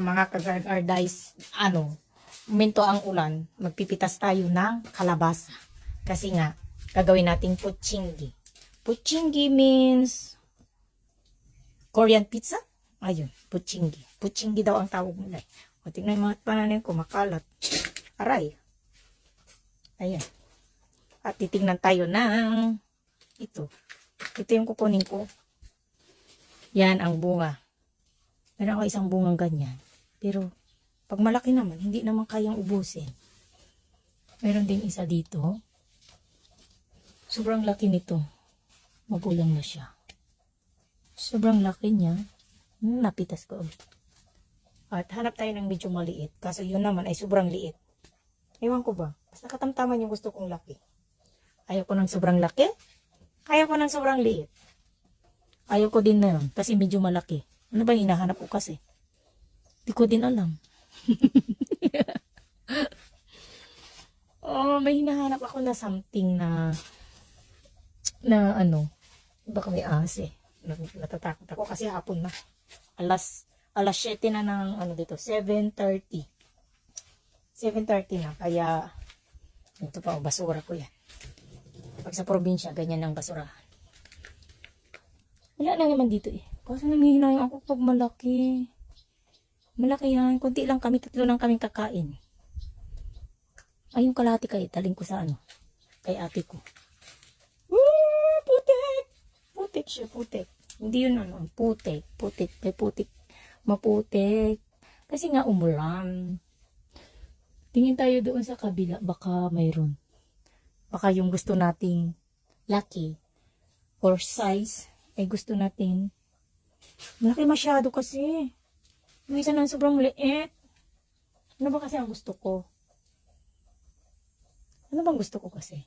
mga kagargardays, minto ang ulan, magpipitas tayo ng kalabasa. Kasi nga, gagawin nating putchinggi. Putchinggi means Korean pizza? Ayun, putchinggi. Putchinggi daw ang tawag nila. O, tingnan yung mga pananin ko, makalat. Aray. Ayan. At titingnan tayo ng ito. Ito yung kukunin ko. Yan ang bunga. Meron ako isang bungang ganyan. Pero, pag malaki naman, hindi naman kayang ubusin. Meron din isa dito. Sobrang laki nito. Magulang na siya. Sobrang laki niya. Napitas ko ulit. At hanap tayo ng medyo maliit. Kaso yun naman ay sobrang liit. Ewan ko ba? Basta katamtaman yung gusto kong laki. Ayaw ko ng sobrang laki. Ayaw ko ng sobrang liit. Ayaw ko din na yun. Kasi medyo malaki. Ano ba hinahanap ko kasi? Di ko din alam. Oh, may hinahanap ako na something na baka may ase. Natatakot ako kasi hapon na. Alas 7 na ng dito, 7:30. 7:30 na, kaya ito pa, basura ko yan. Pag sa probinsya, ganyan ang basurahan. Wala lang naman dito eh. Kasi nangihinayang ako pag malaki. Malaki yan. Kunti lang kami, 3 lang kaming kakain. Ay, yung kalahati kayo, taling ko sa kay ate ko. Putik! Putik siya, putik. Hindi yun putik. Putik, may putik. Maputik. Kasi nga umulan. Tingin tayo doon sa kabila, baka mayroon. Baka yung gusto nating laki or size, ay gusto natin malaki masyado kasi. May isa na sobrang liit. Ano ba kasi ang gusto ko? Ano bang gusto ko kasi?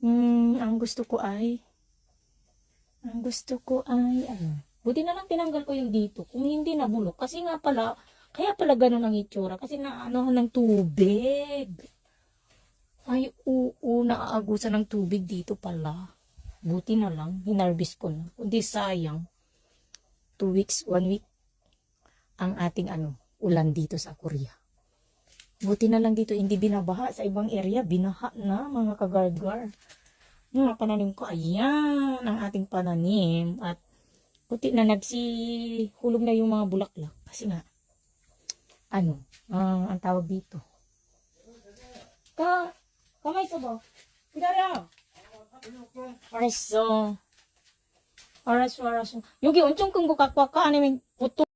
Ang gusto ko ay buti na lang tinanggal ko yung dito. Kung hindi nabulok. Kasi nga pala, kaya pala ganun ang itsura. Kasi ng tubig. Ay, naaagusan ng tubig dito pala. Buti na lang, hinarvest ko na. Kundi sayang, 2 weeks, 1 week, ang ating ulan dito sa Korea. Buti na lang dito, hindi binabaha. Sa ibang area, binaha na, mga kagargar. Yung pananim ko, ayan, ang ating pananim. At, puti na nagsihulog na yung mga bulaklak. Kasi nga, ang tawag dito. Kamay sa ba? Pidara! Araso. Yung gi, uncong kung kakwa ka, puto.